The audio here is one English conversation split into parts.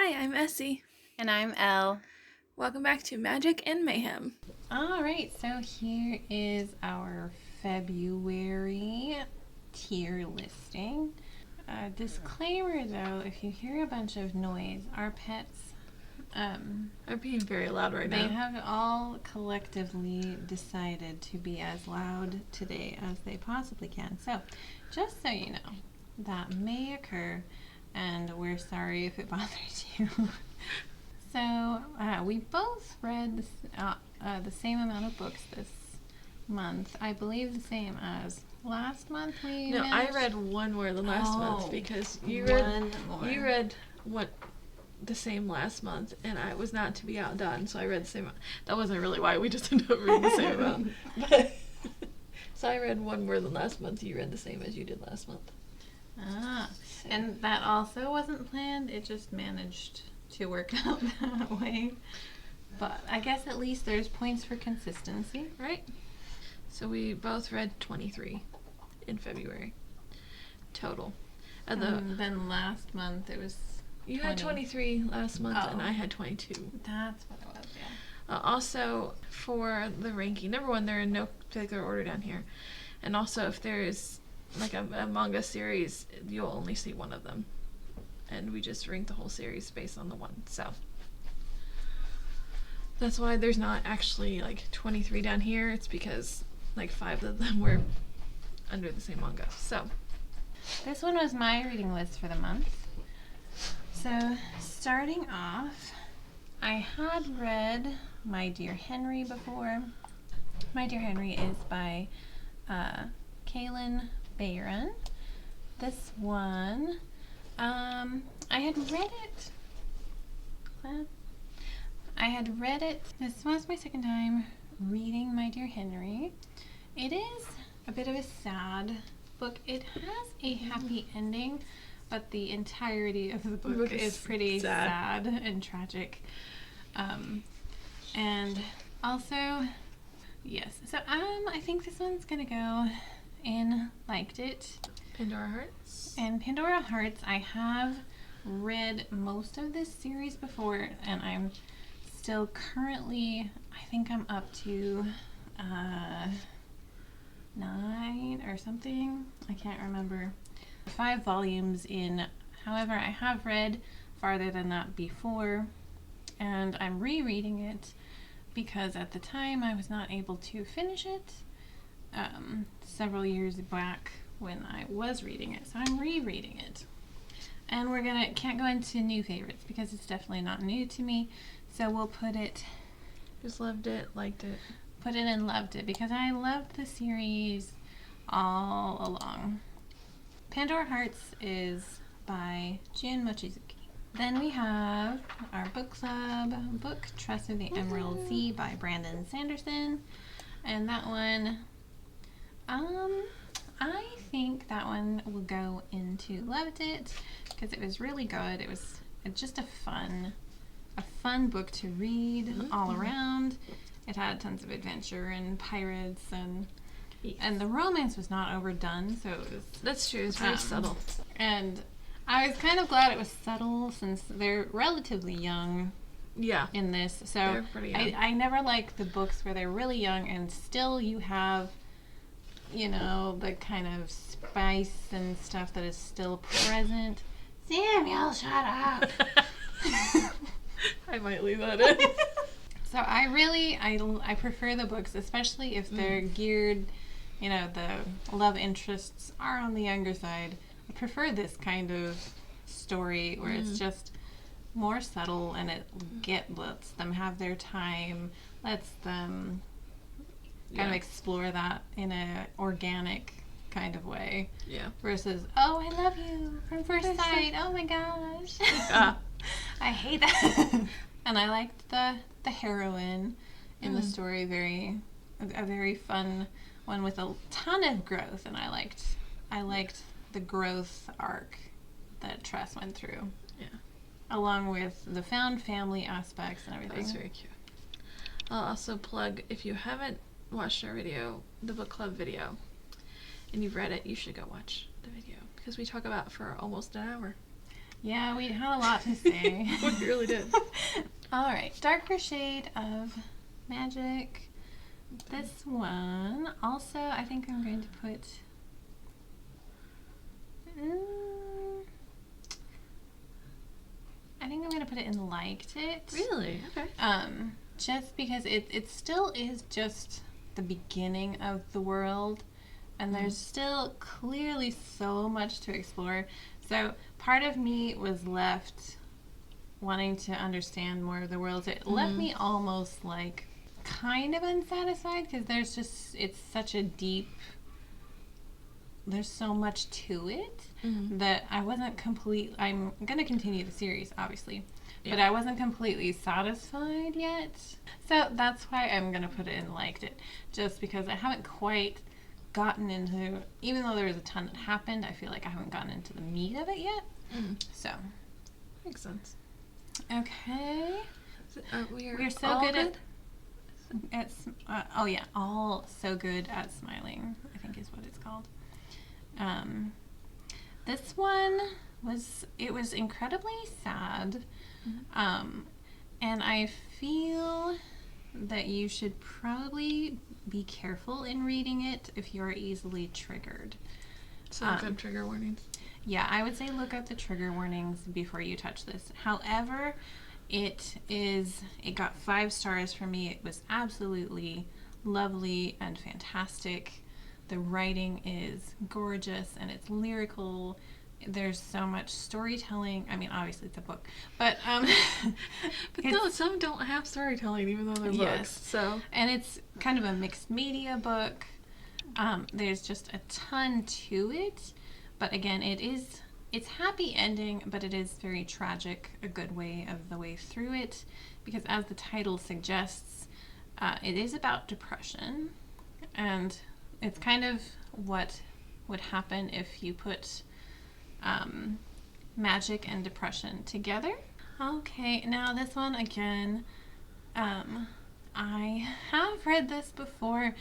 Hi, I'm Essie. And I'm Elle. Welcome back to Magic and Mayhem. All right, so here is our February tier listing. Disclaimer though, if you hear a bunch of noise, our pets, I'm being very loud right they now. have all collectively decided to be as loud today as they possibly can. So, just so you know, that may occur, and we're sorry if it bothers you. So, we both read the same amount of books this month. I believe the same as last month we No, I managed- read one more than last month Oh, because you one more. read what the same last month, and I was not to be outdone, so I read the same. That wasn't really why we just ended up reading the same amount. But so I read one more than last month. You read the same as you did last month. And that also wasn't planned. It just managed to work out that way. But I guess at least there's points for consistency. Right? So we both read 23 in February total. And then last month it was you had 23 last month, and Oh. I had 22. That's what it was, yeah. Also, for the ranking, number one, they're in no particular order down here. And also, if there's like a manga series, you'll only see one of them. And we just rank the whole series based on the one. So that's why there's not actually like 23 down here. It's because like 5 of them were under the same manga. So This one was my reading list for the month. So, starting off, I had read My Dear Henry before. My Dear Henry is by Kaylin Bayron. This one, I had read it. This was my second time reading My Dear Henry. It is a bit of a sad book. It has a happy ending, but the entirety of the book is pretty sad and tragic. And also, yes. So I think this one's gonna go in Liked It. Pandora Hearts. And Pandora Hearts, I have read most of this series before, and I'm still currently, I think I'm up to 9 or something. I can't remember. 5 volumes in. However, I have read farther than that before, and I'm rereading it because at the time I was not able to finish it several years back when I was reading it. So I'm rereading it. And can't go into new favorites because it's definitely not new to me. So we'll put it Just liked it. Put it in Loved It because I loved the series all along. Pandora Hearts is by Jun Mochizuki. Then we have our book club book, Trust of the Emerald Sea by Brandon Sanderson. And that one, I think that one will go into Loved It because it was really good. It was just a fun book to read all around. It had tons of adventure and pirates and the romance was not overdone, so it was. That's true. It's very subtle. And I was kind of glad it was subtle since they're relatively young. Yeah. In this, so They're pretty young. I never like the books where they're really young and still you have, the kind of spice and stuff that is still present. Samuel, shut up. I might leave that in. So I prefer the books, especially if they're geared, the love interests are on the younger side. I prefer this kind of story where it's just more subtle and it lets them have their time, lets them kind of explore that in a organic kind of way. Yeah. Versus, oh, I love you from first sight. Oh my gosh. I hate that. And I liked the heroine in the story, a very fun one with a ton of growth, and I liked the growth arc that Tress went through. Yeah. Along with the found family aspects and everything. That's very cute. I'll also plug, if you haven't watched our video, the book club video, and you've read it, you should go watch the video because we talk about it for almost an hour. Yeah, we had a lot to say. We really did. All right, Darker Shade of Magic. This one, also, I think I'm going to put... I think I'm going to put it in liked it. Really? Okay. Just because it still is just the beginning of the world, and there's still clearly so much to explore. So part of me was left wanting to understand more of the world. It left me almost like kind of unsatisfied because it's such a deep, there's so much to it that I wasn't I'm going to continue the series, obviously, but I wasn't completely satisfied yet. So that's why I'm going to put it in liked it, just because I haven't quite gotten into, even though there was a ton that happened, I feel like I haven't gotten into the meat of it yet. So. Makes sense. Okay. We're so all good at oh yeah, all so good at smiling, I think is what it's called. This one was incredibly sad. And I feel that you should probably be careful in reading it if you're easily triggered. So look up trigger warnings. Yeah, I would say look up the trigger warnings before you touch this. However, it got 5 stars for me. It was absolutely lovely and fantastic. The writing is gorgeous and it's lyrical. There's so much storytelling. I mean, obviously it's a book, but but no, some don't have storytelling even though they're books. So, and it's kind of a mixed media book. There's just a ton to it, but again, it's happy ending, but it is very tragic. A good way of the way through it, because as the title suggests, it is about depression, and it's kind of what would happen if you put magic and depression together. Okay, now this one again, I have read this before.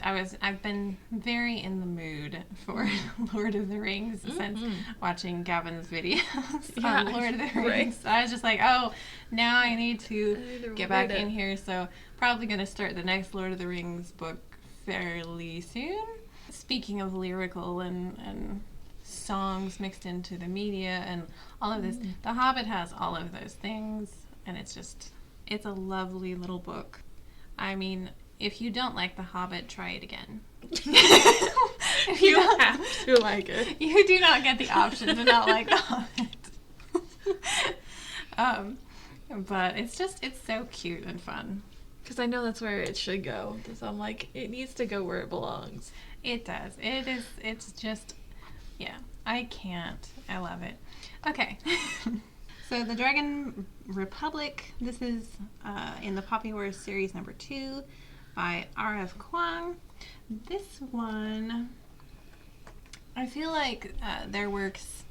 I've been very in the mood for Lord of the Rings since watching Gavin's videos on Lord of the Rings. So I was just like, oh, now I need to get back in here. So probably going to start the next Lord of the Rings book fairly soon. Speaking of lyrical and songs mixed into the media and all of this, The Hobbit has all of those things, and it's a lovely little book. I mean, if you don't like The Hobbit, try it again. You have to like it. You do not get the option to not like The Hobbit. But it's so cute and fun. Because I know that's where it should go. So I'm like, it needs to go where it belongs. It does. It's just, yeah, I can't. I love it. Okay. So the Dragon Republic, this is in the Poppy Wars series number 2 by R.F. Kuang. This one, I feel like their works,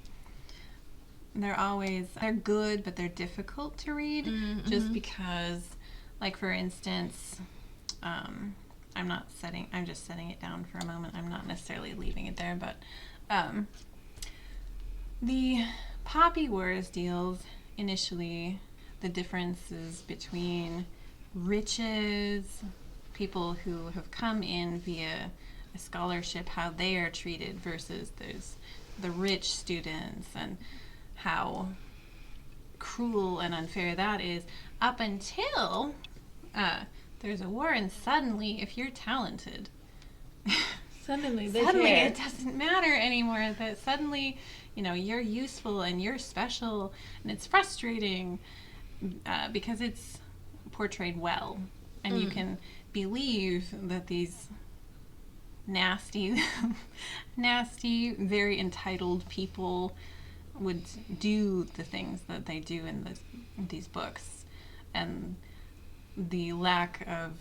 they're good, but they're difficult to read just because, like, for instance, I'm just setting it down for a moment. I'm not necessarily leaving it there, but the Poppy Wars deals initially the differences between riches, people who have come in via a scholarship, how they are treated versus the rich students, and how cruel and unfair that is, up until there's a war, and suddenly, if you're talented, Suddenly it doesn't matter anymore. That suddenly, you're useful and you're special, and it's frustrating because it's portrayed well, and you can believe that these nasty, very entitled people would do the things that they do in these books, and the lack of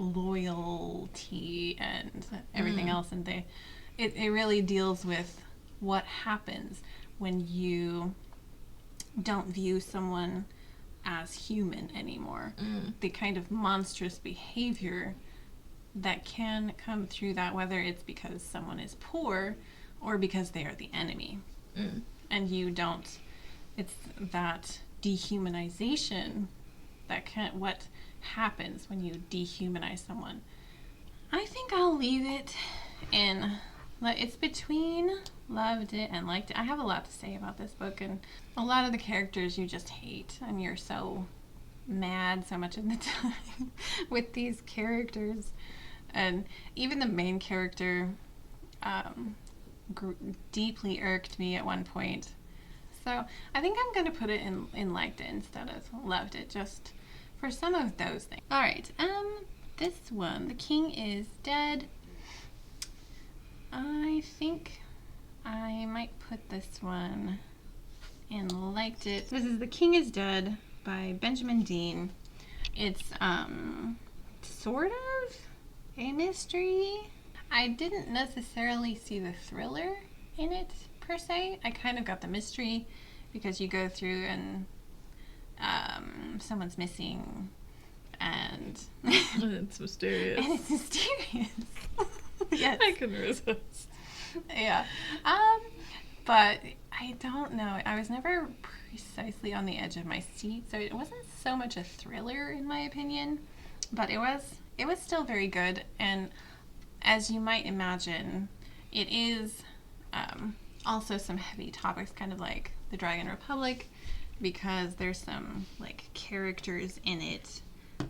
loyalty and everything else, and it really deals with what happens when you don't view someone as human anymore. The kind of monstrous behavior that can come through that, whether it's because someone is poor or because they are the enemy. and you don't. It's that dehumanization what happens when you dehumanize someone. I think I'll leave it in. It's between loved it and liked it. I have a lot to say about this book, and a lot of the characters you just hate, and you're so mad so much of the time with these characters. And even the main character deeply irked me at one point. So I think I'm going to put it in liked it instead of loved it, just for some of those things. All right, this one, The King is Dead. I think I might put this one in liked it. This is The King is Dead by Benjamin Dean. It's sort of a mystery. I didn't necessarily see the thriller in it per se. I kind of got the mystery because you go through and someone's missing and it's mysterious. And it's mysterious. Yes. I couldn't resist. Yeah. But I don't know. I was never precisely on the edge of my seat, so it wasn't so much a thriller in my opinion, but it was still very good. And as you might imagine, it is also some heavy topics, kind of like the Dragon Republic, because there's some like characters in it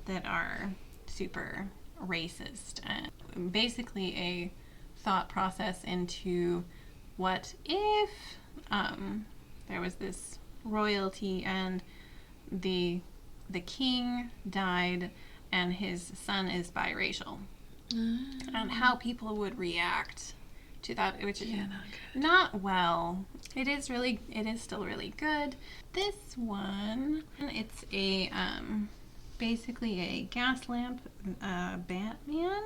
that are super racist, and basically a thought process into what if there was this royalty and the king died and his son is biracial, and how people would react to that, which is not well. It is still really good. This one, it's a basically a gas lamp Batman.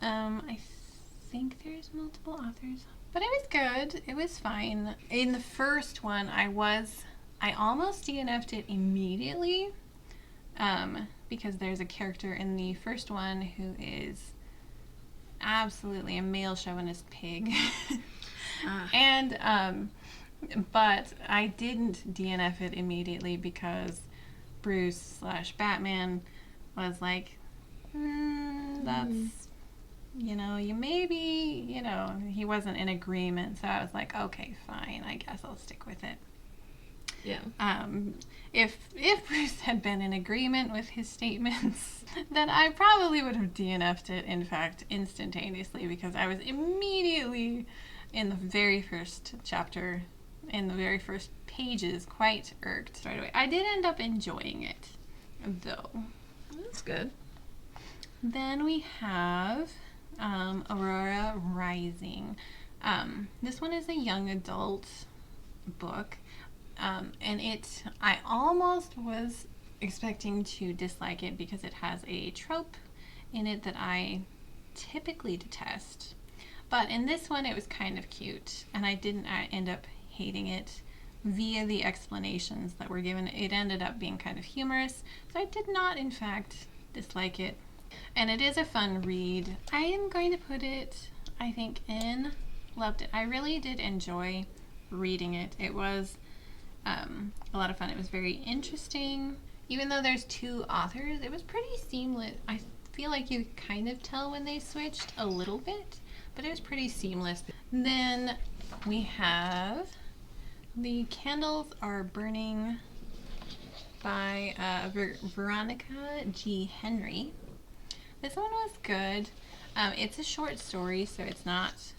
I think there's multiple authors, but it was good. It was fine. In the first one, I almost DNF'd it immediately, because there's a character in the first one who is absolutely a male chauvinist pig. And but I didn't DNF it immediately because Bruce / Batman was like, that's, you maybe, he wasn't in agreement. So I was like, okay, fine, I guess I'll stick with it. Yeah. If Bruce had been in agreement with his statements, then I probably would have DNF'd it, in fact, instantaneously, because I was immediately in the very first chapter, in the very first pages, quite irked right away. I did end up enjoying it, though. That's good. Then we have Aurora Rising. This one is a young adult book. And I almost was expecting to dislike it because it has a trope in it that I typically detest. But in this one, it was kind of cute, and I didn't end up hating it via the explanations that were given. It ended up being kind of humorous, so I did not, in fact, dislike it. And it is a fun read. I am going to put it, I think, in loved it. I really did enjoy reading it. It was a lot of fun. It was very interesting. Even though there's two authors, it was pretty seamless. I feel like you kind of tell when they switched a little bit, but it was pretty seamless. Then we have The Candles Are Burning by Veronica G. Henry. This one was good. It's a short story, so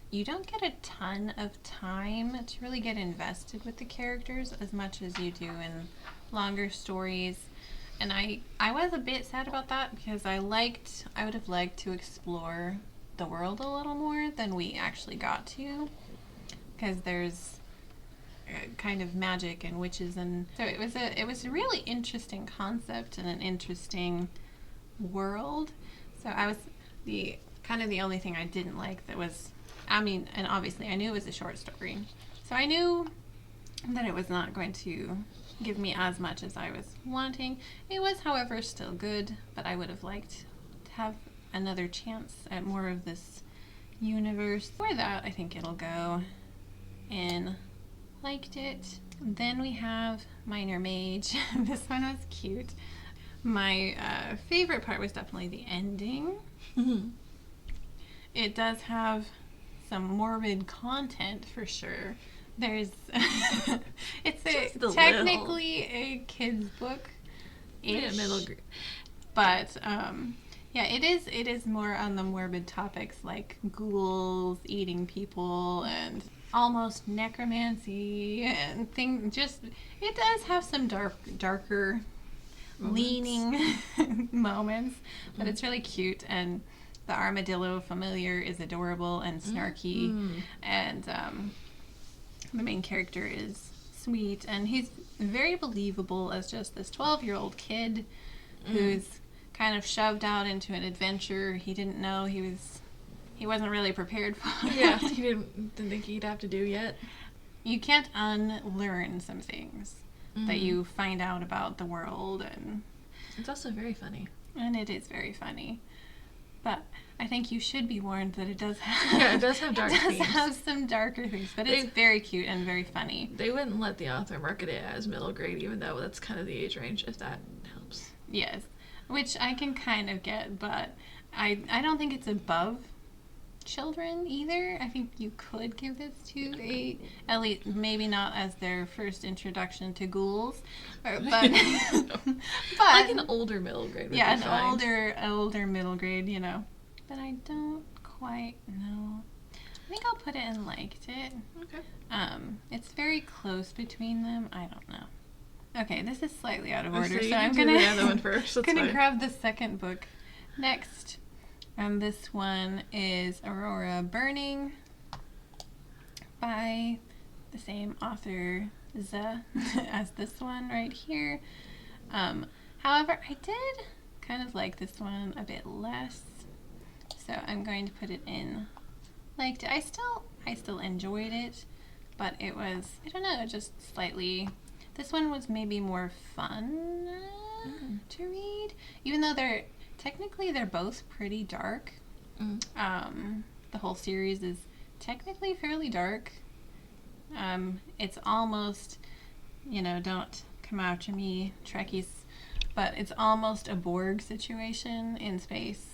you don't get a ton of time to really get invested with the characters as much as you do in longer stories. And I was a bit sad about that because I would have liked to explore the world a little more than we actually got to, because there's kind of magic and witches, and so it was a really interesting concept and an interesting world. So the only thing I didn't like that was, and obviously I knew it was a short story, so I knew that it was not going to give me as much as I was wanting. It was, however, still good, but I would have liked to have another chance at more of this universe. For that, I think it'll go in liked it. Then we have Minor Mage. This one was cute. My favorite part was definitely the ending. It does have some morbid content for sure. There's it's technically a kid's book. Yeah, middle grade. But yeah, it is more on the morbid topics like ghouls eating people and almost necromancy and things. Just it does have some darker leaning moments, but it's really cute, and the armadillo familiar is adorable and snarky, and the main character is sweet, and he's very believable as just this 12-year-old kid who's kind of shoved out into an adventure he didn't know he wasn't really prepared for. Yeah, he didn't think he'd have to do yet. You can't unlearn some things that you find out about the world, and it's also very funny. And it is very funny. But I think you should be warned that it does have it does have dark themes. It does have some darker things, but it's very cute and very funny. They wouldn't let the author market it as middle grade, even though that's kind of the age range, if that helps. Yes, which I can kind of get, but I don't think it's above children either. I think you could give this to at least maybe not as their first introduction to ghouls, but like an older middle grade would be fine. older middle grade, you know. But I don't quite know. I think I'll put it in liked it. Okay. It's very close between them. I don't know. Okay, this is slightly out of order, So I'm do gonna the other one first. That's gonna fine. grab the second book next. And this one is Aurora Burning by the same author as this one right here. However, I did kind of like this one a bit less, so I'm going to put it in liked it. I still enjoyed it, but it was, I don't know, just slightly. This one was maybe more fun to read, even though they're both pretty dark. The whole series is technically fairly dark. It's almost, don't come after me, Trekkies, but it's almost a Borg situation in space.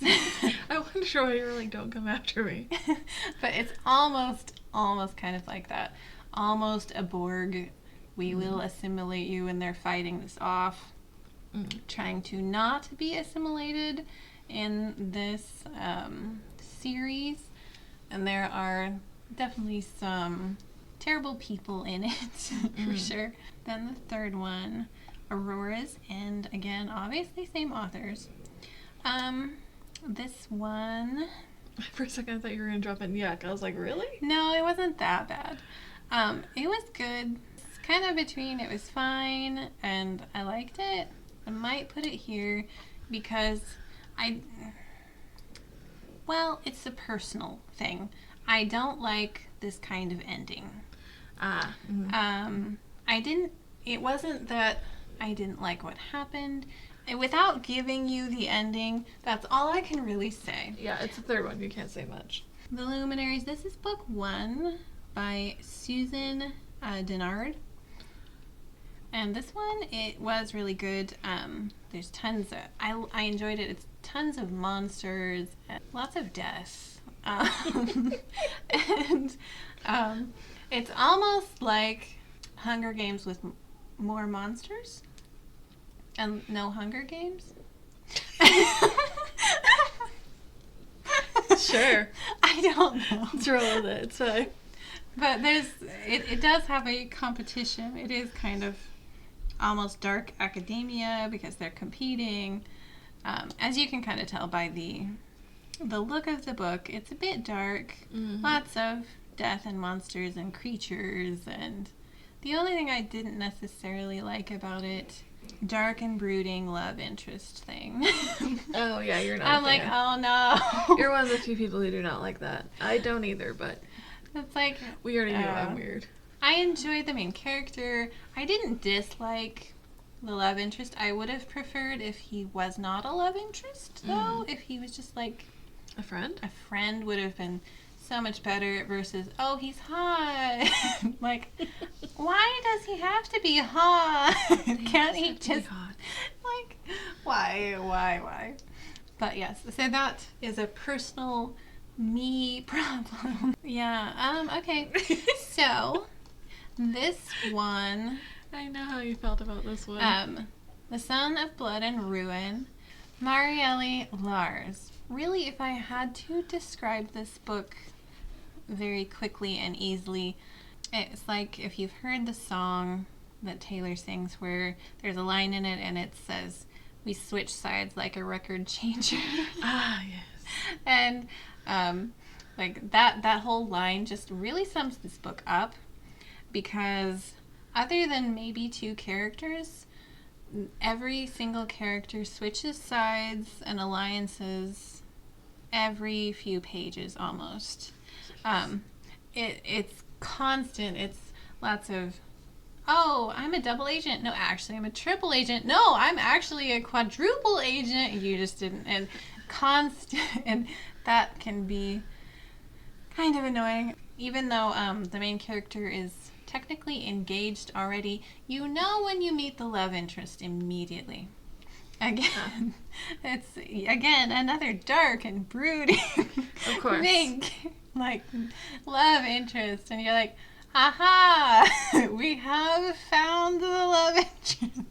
I wonder why you were like, don't come after me. But it's almost kind of like that. Almost a Borg. We will assimilate you, and they're fighting this off. Trying to not be assimilated in this series, and there are definitely some terrible people in it for sure. Then the third one, Aurora's End, again obviously same authors. This one, For a second I thought you were gonna drop in yuck. I was like, really? no, it wasn't that bad. It was good. It's kind of between it was fine and I liked it. I might put it here because it's a personal thing. I don't like this kind of ending. It wasn't that I didn't like what happened. Without giving you the ending, that's all I can really say. Yeah, it's the third one. You can't say much. The Luminaries. This is book 1 by Susan Dennard. And this one, it was really good. There's tons of, I enjoyed it. It's tons of monsters, and lots of death. And it's almost like Hunger Games with more monsters and no Hunger Games. Sure. I don't know. Let's roll with it. It's fine. But it does have a competition. It is kind of almost dark academia because they're competing. As you can kind of tell by the look of the book, it's a bit dark. Lots of death and monsters and creatures, and the only thing I didn't necessarily like about it, dark and brooding love interest thing. Oh yeah, you're not. I'm like, oh no. You're one of the few people who do not like that. I don't either, but It's like, we already knew I'm weird. I enjoyed the main character. I didn't dislike the love interest. I would have preferred if he was not a love interest, though. If he was just like A friend? a friend, would have been so much better versus, oh, he's hot. Like, why does he have to be hot? Can't he just, like, why? But yes, so that is a personal me problem. Yeah, okay. So, this one, I know how you felt about this one. The Son of Blood and Ruin, Marielle Lars. Really, if I had to describe this book very quickly and easily, it's like if you've heard the song that Taylor sings where there's a line in it and it says, "We switch sides like a record changer." Ah, yes. And like that whole line just really sums this book up, because other than maybe two characters, every single character switches sides and alliances every few pages almost. It's constant. It's lots of, oh, I'm a double agent. No, actually, I'm a triple agent. No, I'm actually a quadruple agent. You just didn't. And constant. And that can be kind of annoying. Even though the main character is technically engaged already, you know when you meet the love interest immediately. Again, it's another dark and brooding Of course. thing, like love interest, and you're like, aha, we have found the love interest.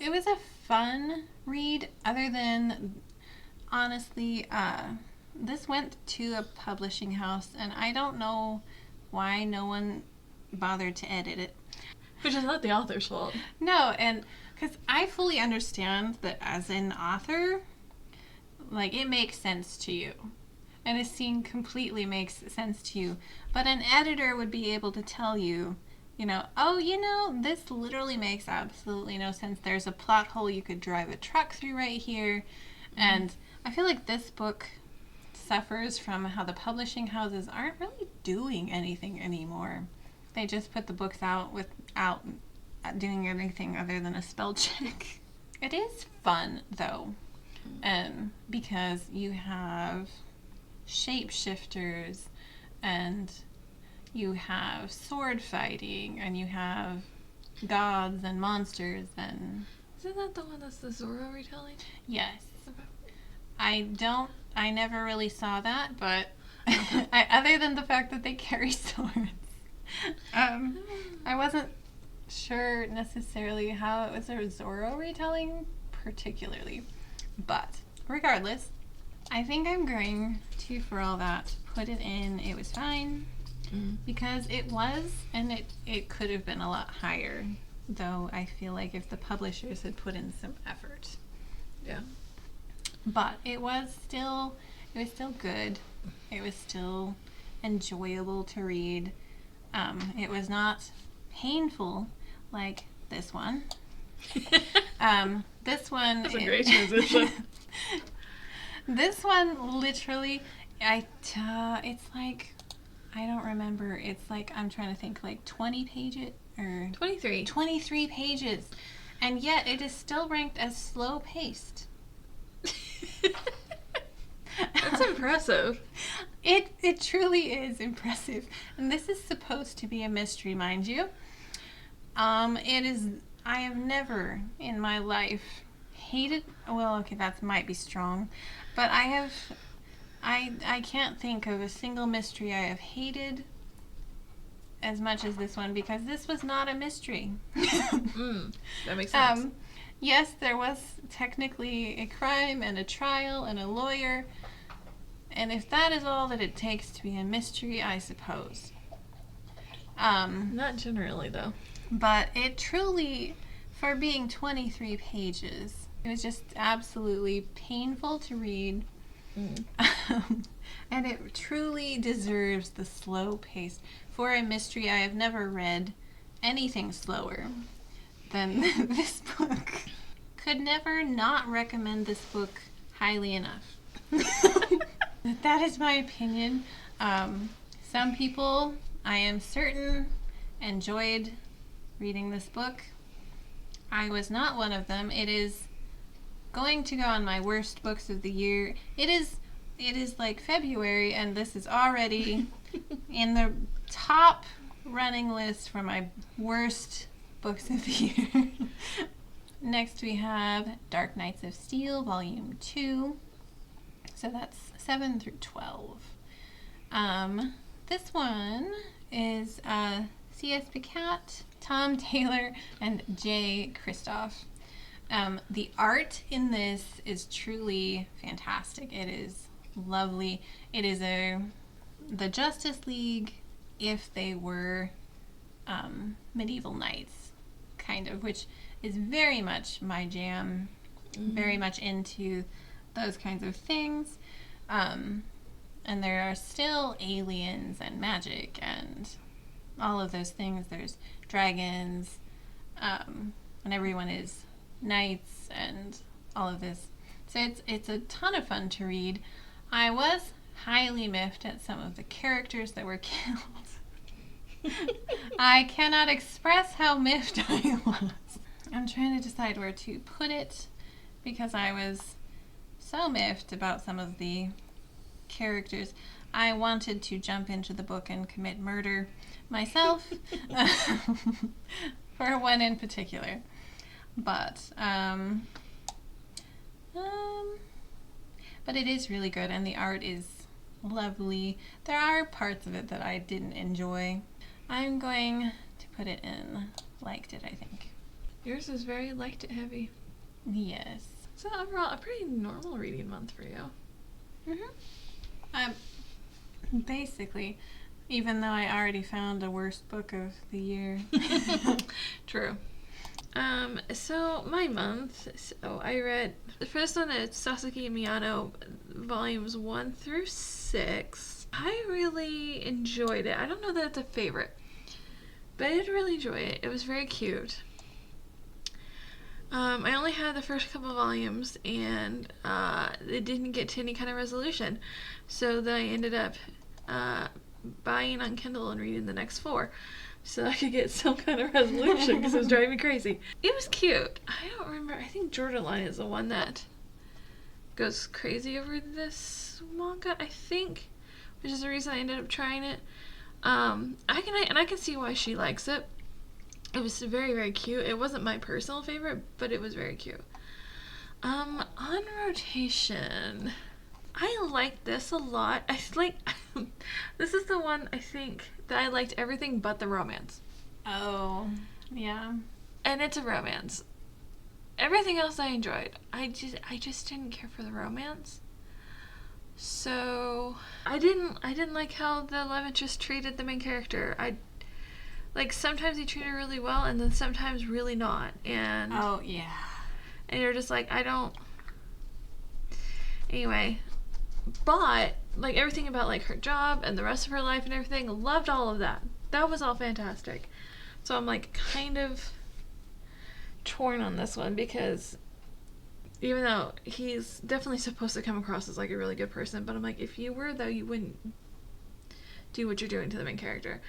It was a fun read. Other than, honestly, this went to a publishing house, and I don't know why no one bothered to edit it. Which is not the author's fault. No, and because I fully understand that as an author, like, it makes sense to you. And a scene completely makes sense to you. But an editor would be able to tell you, oh, this literally makes absolutely no sense. There's a plot hole you could drive a truck through right here. And I feel like this book suffers from how the publishing houses aren't really doing anything anymore. They just put the books out without doing anything other than a spell check. It is fun, though, because you have shapeshifters, and you have sword fighting, and you have gods and monsters, and... Isn't that the one that's the Zorro retelling? Yes. Okay. I never really saw that, but other than the fact that they carry swords. I wasn't sure necessarily how it was a Zorro retelling particularly, but regardless, I think I'm going to, for all that, put it in. It was fine, because it was, and it could have been a lot higher, though I feel like if the publishers had put in some effort. Yeah. But it was still good. It was still enjoyable to read. It was not painful like this one. This one... That's a great transition. This one, literally, it's like, I don't remember. It's like, I'm trying to think, like 20 pages, or... 23. 23 pages. And yet, it is still ranked as slow-paced. That's impressive. It truly is impressive. And this is supposed to be a mystery, mind you. It is... I have never in my life hated... Well, okay, that might be strong. But I can't think of a single mystery I have hated as much as this one, because this was not a mystery. That makes sense. Yes, there was technically a crime and a trial and a lawyer. And if that is all that it takes to be a mystery, I suppose. Not generally, though. But it truly, for being 23 pages, it was just absolutely painful to read. And it truly deserves the slow pace. For a mystery, I have never read anything slower than this book. Could never not recommend this book highly enough. That is my opinion. Some people, I am certain, enjoyed reading this book. I was not one of them. It is going to go on my worst books of the year. It is it is like February, and this is already in the top running list for my worst books of the year. Next we have Dark Knights of Steel, Volume 2. So that's 7 through 12. This one is C.S. Picat, Tom Taylor, and Jay Kristoff. The art in this is truly fantastic. It is lovely. It is the Justice League if they were medieval knights, kind of, which is very much my jam. Very much into those kinds of things. And there are still aliens and magic and all of those things. There's dragons, and everyone is knights and all of this. So it's a ton of fun to read. I was highly miffed at some of the characters that were killed. I cannot express how miffed I was. I'm trying to decide where to put it because I was so miffed about some of the characters. I wanted to jump into the book and commit murder myself for one in particular. But it is really good and the art is lovely. There are parts of it that I didn't enjoy. I'm going to put it in liked it, I think. Yours is very liked it heavy. Yes. So overall, a pretty normal reading month for you. Basically, even though I already found a worst book of the year. True. So my month, so I read, the first one is Sasaki Miyano, volumes 1 through 6. I really enjoyed it. I don't know that it's a favorite, but I did really enjoy it. It was very cute. I only had the first couple volumes, and it didn't get to any kind of resolution. So then I ended up buying on Kindle and reading the next 4 so I could get some kind of resolution because it was driving me crazy. It was cute. I don't remember. I think Jordaline is the one that goes crazy over this manga, I think, which is the reason I ended up trying it. I can see why she likes it. It was very, very cute. It wasn't my personal favorite, but it was very cute. On rotation, I liked this a lot. This is the one I think that I liked everything but the romance. Oh, yeah. And it's a romance. Everything else I enjoyed. I just didn't care for the romance. So I didn't like how the love interest treated the main character. Sometimes he treated her really well and then sometimes really not. And oh yeah. And you're just like, I don't. Anyway, but everything about her job and the rest of her life and everything, loved all of that. That was all fantastic. So I'm kind of torn on this one because even though he's definitely supposed to come across as a really good person, but I'm if you were though, you wouldn't do what you're doing to the main character.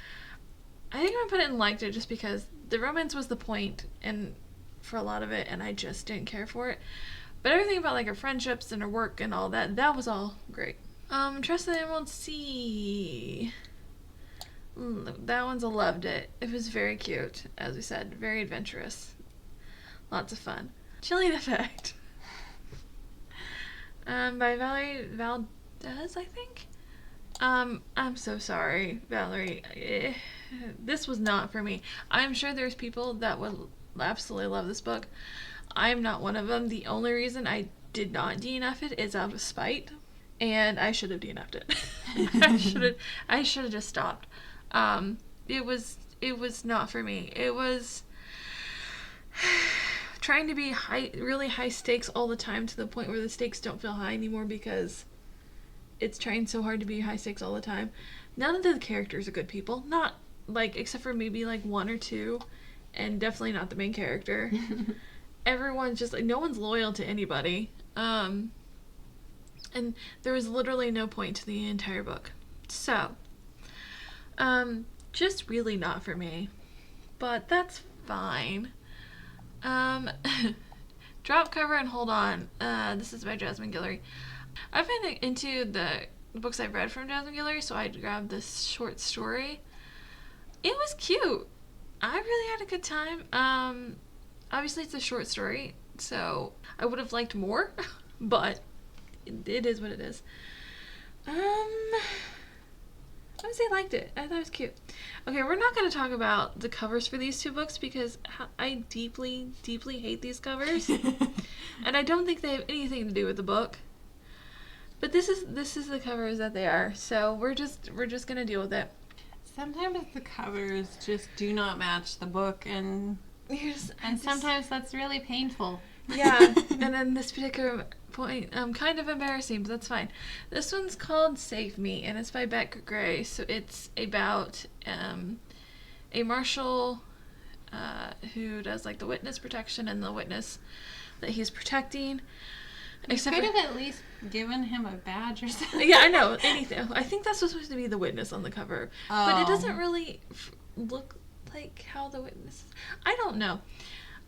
I think I'm gonna put it in liked it just because the romance was the point and for a lot of it, and I just didn't care for it. But everything about her friendships and her work and all that was all great. Trust the Emerald Sea. That one's a loved it. It was very cute, as we said, very adventurous. Lots of fun. Chilling Effect. By Valerie Valdez, I think. I'm so sorry, Valerie. This was not for me. I'm sure there's people that would absolutely love this book. I'm not one of them. The only reason I did not DNF it is out of spite, and I should have DNF'd it. I should have just stopped. It was not for me. It was trying to be really high stakes all the time to the point where the stakes don't feel high anymore because it's trying so hard to be high stakes all the time. None of the characters are good people. Not except for maybe 1 or 2, and definitely not the main character. Everyone's just no one's loyal to anybody. And there was literally no point to the entire book. So, just really not for me. But that's fine. Drop Cover and Hold On. This is by Jasmine Guillory. I've been into the books I've read from Jasmine Guillory, so I grabbed this short story. It was cute. I really had a good time. Obviously it's a short story, so I would have liked more, but it is what it is. I would say I liked it. I thought it was cute. Okay, we're not going to talk about the covers for these two books because I deeply, deeply hate these covers. And I don't think they have anything to do with the book. But this is the covers that they are. So we're just going to deal with it. Sometimes the covers just do not match the book, and sometimes that's really painful. Yeah, and then this particular point, kind of embarrassing, but that's fine. This one's called Save Me, and it's by Beck Gray. So it's about a marshal who does like the witness protection and the witness that he's protecting. You could have at least given him a badge or something. Yeah, I know. Anything. I think that's supposed to be the witness on the cover. Oh. But it doesn't really look like how the witness... I don't know.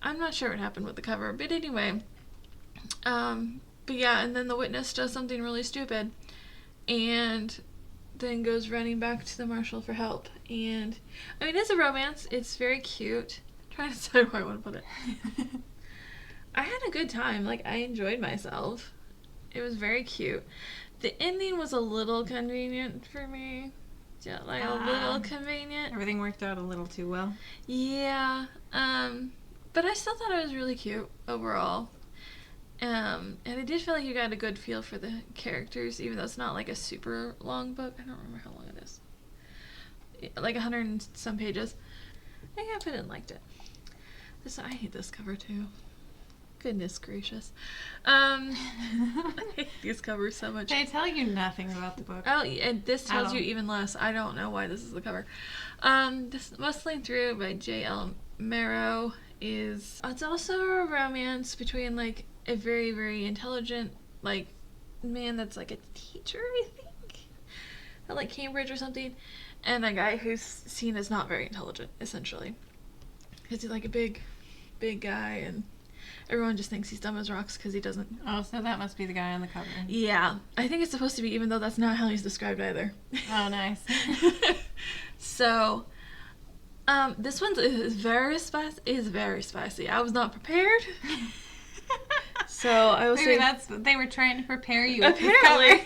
I'm not sure what happened with the cover. But anyway. But yeah, and then the witness does something really stupid. And then goes running back to the marshal for help. And, I mean, it's a romance. It's very cute. I'm trying to decide where I want to put it. I had a good time. Like, I enjoyed myself. It was very cute. The ending was a little convenient for me. Yeah, like a little convenient. Everything worked out a little too well. Yeah. But I still thought it was really cute overall. And I did feel like you got a good feel for the characters, even though it's not like a super long book. I don't remember how long it is. Like 100 and some pages. I think I liked it. I hate this cover too. Goodness gracious. I hate these covers so much. They tell you nothing about the book. Oh, and this tells you even less. I don't know why this is the cover. This Bustling Through by J.L. Marrow it's also a romance between like a very, very intelligent like man that's like a teacher, I think, at like Cambridge or something, and a guy who's seen as not very intelligent, essentially. Because he's like a big guy, and everyone just thinks he's dumb as rocks because he doesn't. Oh, so that must be the guy on the cover. Yeah. I think it's supposed to be, even though that's not how he's described either. Oh, nice. So, this one is very spicy. I was not prepared. So, I will say... Maybe they were trying to prepare you. Apparently.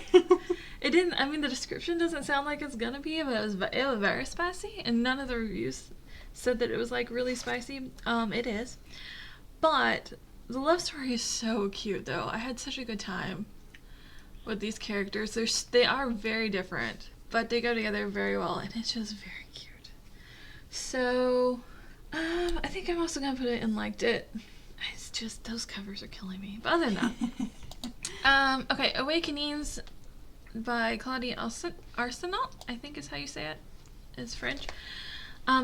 It didn't... I mean, the description doesn't sound like it's gonna be, but it was very spicy, and none of the reviews said that it was, like, really spicy. It is. But the love story is so cute, though. I had such a good time with these characters. They are very different, but they go together very well, and it's just very cute. So, I think I'm also going to put it in liked it. It's just, those covers are killing me. But other than that. Okay, Awakenings by Claudie Arsenault, I think is how you say it. It's French.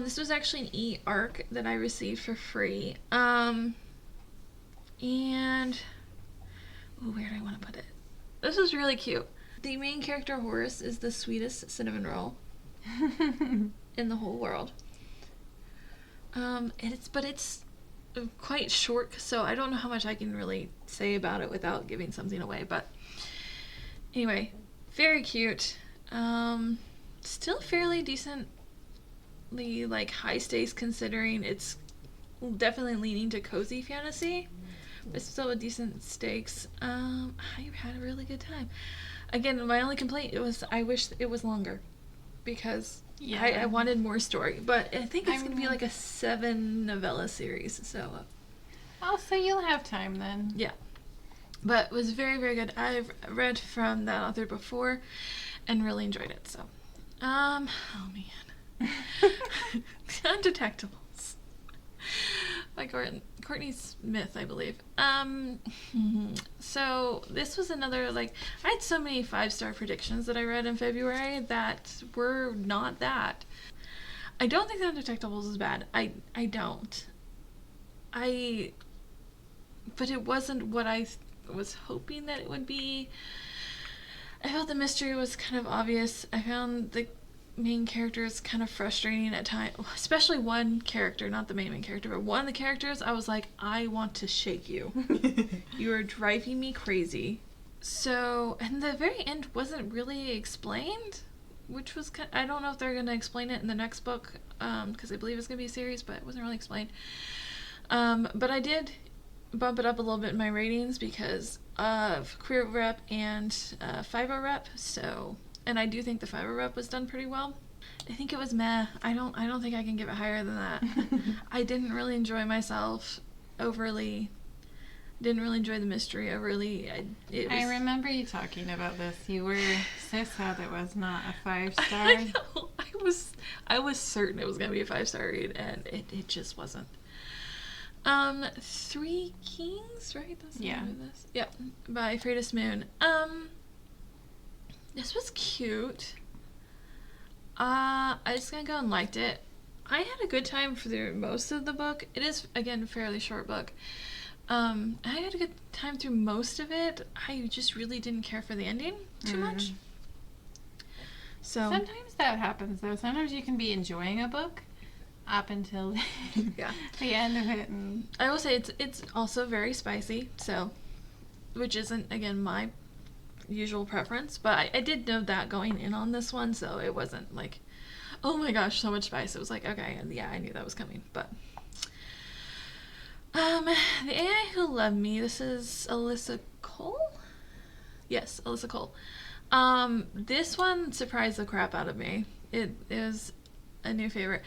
This was actually an e-arc that I received for free. And where do I want to put it? This was really cute. The main character, Horace, is the sweetest cinnamon roll in the whole world. But it's quite short, so I don't know how much I can really say about it without giving something away. But anyway, very cute. Still fairly decently like high stakes, considering it's definitely leaning to cozy fantasy. But still with decent stakes. I had a really good time. Again, my only complaint was I wish it was longer, because I wanted more story. But I think it's going to be like a 7 novella series. So. So you'll have time then. Yeah. But it was very, very good. I've read from that author before and really enjoyed it. So, oh man. Undetectables. By Courtney Smith, I believe. So this was another, like, I had so many 5-star predictions that I read in February that were not that. I don't think that Undetectables is bad. I don't. But it wasn't what I was hoping that it would be. I felt the mystery was kind of obvious. I found the main character is kind of frustrating at times, especially one character, not the main character, but one of the characters. I was like, I want to shake you. You are driving me crazy. So, and the very end wasn't really explained, which was I don't know if they're going to explain it in the next book, because I believe it's going to be a series, but it wasn't really explained. But I did bump it up a little bit in my ratings because of Queer Rep and Fiverr Rep. So, and I do think the Fiverr Rep was done pretty well. I think it was meh. I don't think I can give it higher than that. I didn't really enjoy myself overly. Didn't really enjoy the mystery overly. I remember you talking about this. You were so sad it was not a 5-star. I know. I was certain it was gonna be a 5-star read, and it just wasn't. Three Kings, right? That's the name of this. Yep, by Freydis Moon. This was cute. I just gonna go and liked it. I had a good time for most of the book. It is, again, a fairly short book. I had a good time through most of it. I just really didn't care for the ending too much. So sometimes that happens, though. Sometimes you can be enjoying a book up until the end of it. And I will say it's also very spicy, so, which isn't, again, my usual preference, but I did know that going in on this one, so it wasn't like, oh my gosh, so much spice. It was like, okay, yeah, I knew that was coming, but The AI Who Loved Me, this is Alyssa Cole? Yes, Alyssa Cole. This one surprised the crap out of me. It is a new favorite.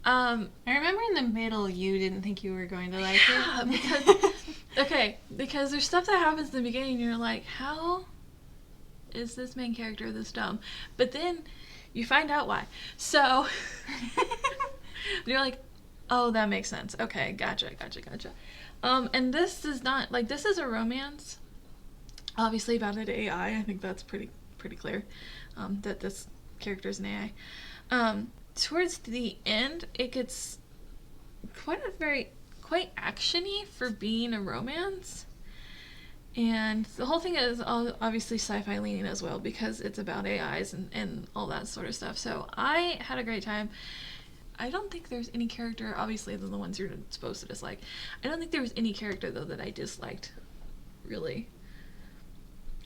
I remember in the middle you didn't think you were going to like it. Because there's stuff that happens in the beginning and you're like, how is this main character this dumb? But then you find out why. So you're like, oh, that makes sense. Okay, gotcha. And this is not, like, this is a romance, obviously about an AI. I think that's pretty clear, that this character is an AI. Towards the end, it gets quite actiony for being a romance. And the whole thing is obviously sci-fi leaning as well, because it's about AIs and all that sort of stuff. So I had a great time. I don't think there's any character, obviously, than the ones you're supposed to dislike. I don't think there was any character, though, that I disliked, really.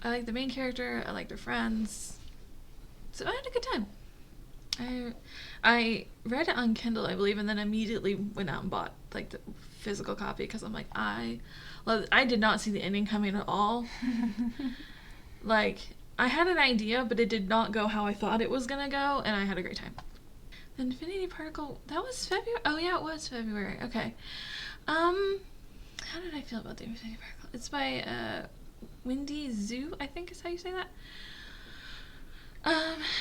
I like the main character. I like their friends. So I had a good time. I read it on Kindle, I believe, and then immediately went out and bought, like, the physical copy, because I'm like, I did not see the ending coming at all. Like, I had an idea, but it did not go how I thought it was gonna go, and I had a great time. The Infinity Particle, that was February? Oh, yeah, it was February. Okay. How did I feel about the Infinity Particle? It's by, Wendy Zhu, I think is how you say that.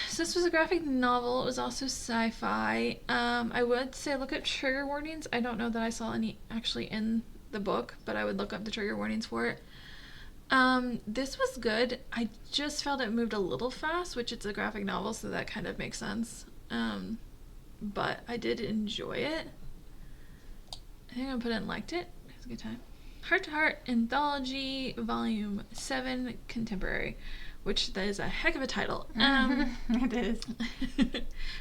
So this was a graphic novel. It was also sci-fi. I would say look at trigger warnings. I don't know that I saw any actually in the book, but I would look up the trigger warnings for it. This was good. I just felt it moved a little fast, which it's a graphic novel, so that kind of makes sense. But I did enjoy it. I think I'm gonna put it in liked it. It was a good time. Heart to Heart Anthology Volume 7 Contemporary, which that is a heck of a title. It is.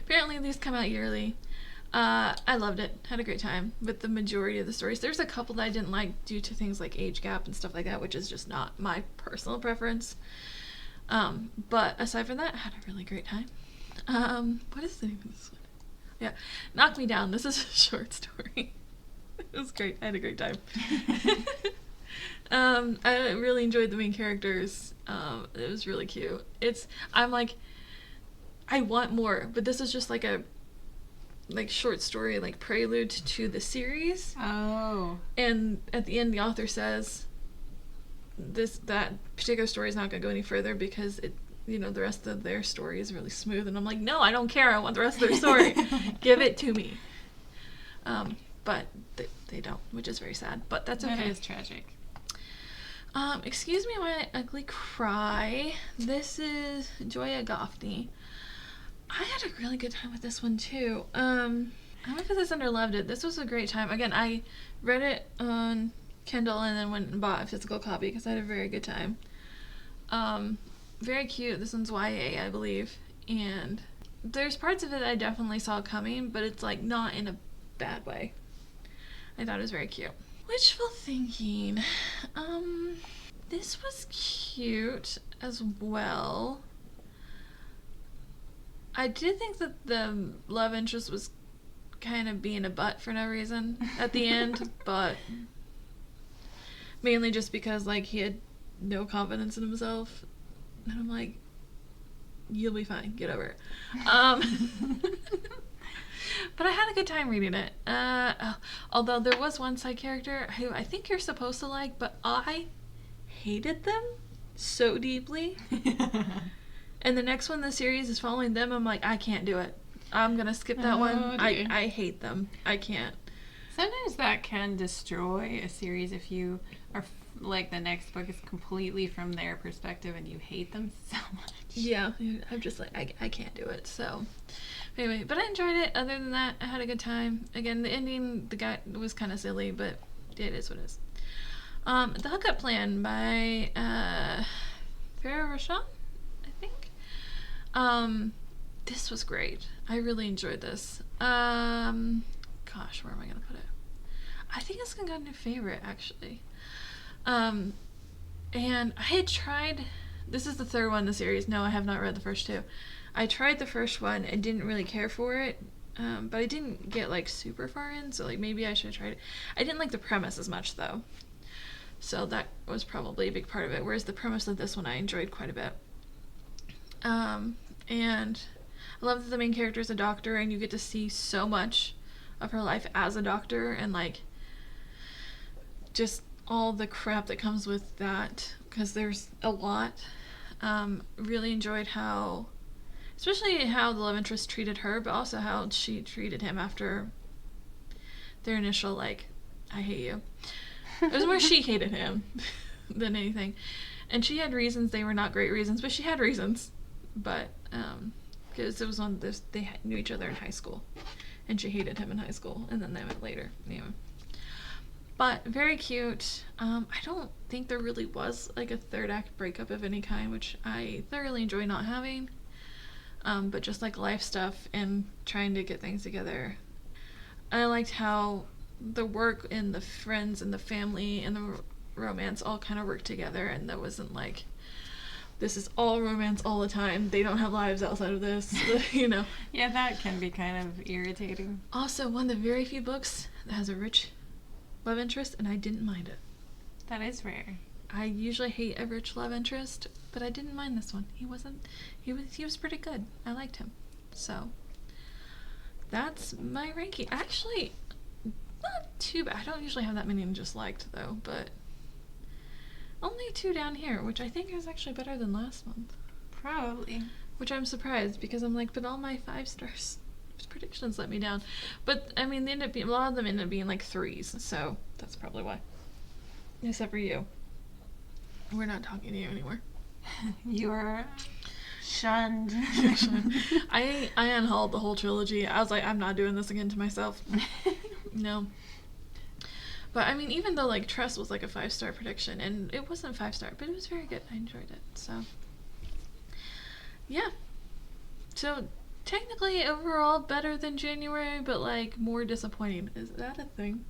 Apparently these come out yearly. I loved it. Had a great time with the majority of the stories. There's a couple that I didn't like due to things like age gap and stuff like that, which is just not my personal preference. But aside from that, I had a really great time. What is the name of this one? Yeah, Knock Me Down. This is a short story. It was great. I had a great time. I really enjoyed the main characters. It was really cute. I'm like, I want more, but this is just like a short story, like prelude to the series. Oh. And at the end, the author says that particular story is not going to go any further because the rest of their story is really smooth. And I'm like, no, I don't care. I want the rest of their story. Give it to me. But they don't, which is very sad. But that's okay. That is tragic. Excuse me my ugly cry. This is Joya Goffney. I had a really good time with this one too. I'm gonna put this under loved it. This was a great time. Again, I read it on Kindle and then went and bought a physical copy because I had a very good time. Very cute. This one's YA, I believe. And there's parts of it that I definitely saw coming, but it's like not in a bad way. I thought it was very cute. Wishful thinking. This was cute as well. I did think that the love interest was kind of being a butt for no reason at the end, but mainly just because like he had no confidence in himself, and I'm like, you'll be fine, get over it. But I had a good time reading it. Although there was one side character who I think you're supposed to like, but I hated them so deeply. And the next one in the series is following them. I'm like, I can't do it. I'm gonna skip that one. Dear. I hate them. I can't. Sometimes that can destroy a series if you are like the next book is completely from their perspective and you hate them so much. Yeah, I'm just like, I can't do it. So anyway, but I enjoyed it. Other than that, I had a good time. Again, the ending, the guy was kind of silly, but it is what it is. The Hookup Plan by Farah Rashan, I think. This was great. I really enjoyed this. Gosh, where am I gonna put it? I think it's gonna go into favorite actually. And I had tried. This is the third one in the series. No, I have not read the first two. I tried the first one and didn't really care for it. But I didn't get like super far in, so like maybe I should have tried it. I didn't like the premise as much though. So that was probably a big part of it. Whereas the premise of this one I enjoyed quite a bit. And I love that the main character is a doctor and you get to see so much of her life as a doctor and like just all the crap that comes with that, because there's a lot. Really enjoyed how, especially how the love interest treated her, but also how she treated him after their initial like, I hate you. It was more she hated him than anything. And she had reasons. They were not great reasons, but she had reasons. But because it was on this, they knew each other in high school, and she hated him in high school, and then they met later. Anyway, but very cute. I don't think there really was like a third act breakup of any kind, which I thoroughly enjoy not having. But just like life stuff and trying to get things together. I liked how the work and the friends and the family and the romance all kind of worked together, and that wasn't like, this is all romance all the time. They don't have lives outside of this, you know. Yeah, that can be kind of irritating. Also, one of the very few books that has a rich love interest, and I didn't mind it. That is rare. I usually hate a rich love interest, but I didn't mind this one. He was pretty good. I liked him. So that's my ranking. Actually, not too bad. I don't usually have that many just liked though, but only 2 down here, which I think is actually better than last month. Probably. Which I'm surprised, because I'm like, but all my 5 stars predictions let me down. But I mean, a lot of them ended up being like 3s, so that's probably why. Except for you. We're not talking to you anymore. You are shunned. I unhauled the whole trilogy. I was like, I'm not doing this again to myself. No. But I mean, even though like Trust was like a 5-star prediction, and it wasn't 5-star, but it was very good. I enjoyed it. So yeah. So technically overall better than January, but like more disappointing. Is that a thing?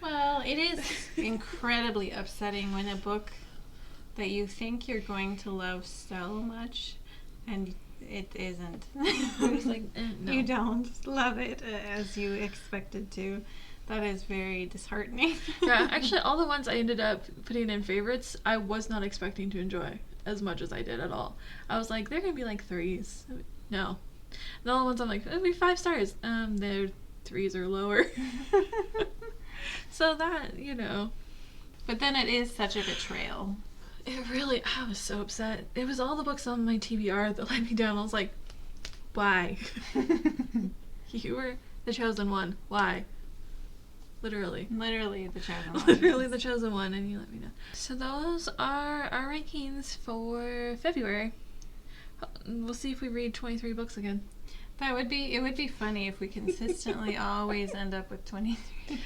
Well, it is incredibly upsetting when a book that you think you're going to love so much and it isn't. It's like, no. You don't love it as you expected to. That is very disheartening. Yeah, actually all the ones I ended up putting in favorites, I was not expecting to enjoy as much as I did at all. I was like, they're gonna be like 3s. No. And all the ones I'm like, it'll be 5 stars. Their 3s are lower. So that, you know. But then it is such a betrayal. It really, I was so upset. It was all the books on my TBR that let me down. I was like, why? You were the chosen one. Why? Literally. Literally the chosen one. Literally the chosen one, and you let me down. So those are our rankings for February. We'll see if we read 23 books again. It would be funny if we consistently always end up with 23.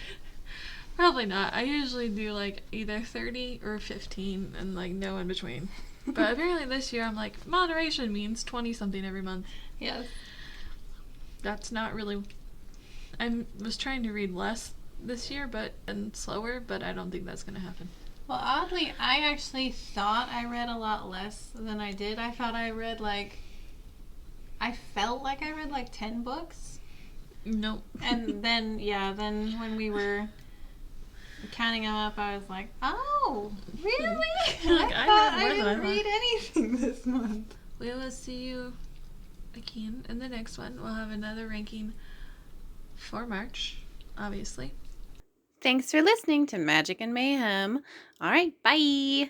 Probably not. I usually do like either 30 or 15 and like no in between. But apparently this year I'm like, moderation means 20 something every month. Yes. That's not really... I was trying to read less this year and slower, but I don't think that's going to happen. Well, oddly, I actually thought I read a lot less than I did. I thought I read I felt like I read 10 books. Nope. And then, then when we were counting them up, I was like, oh, really? Like, I I thought read I more than I didn't thought. read anything this month. We will see you again in the next one. We'll have another ranking for March, obviously. Thanks for listening to Magic and Mayhem. All right, bye.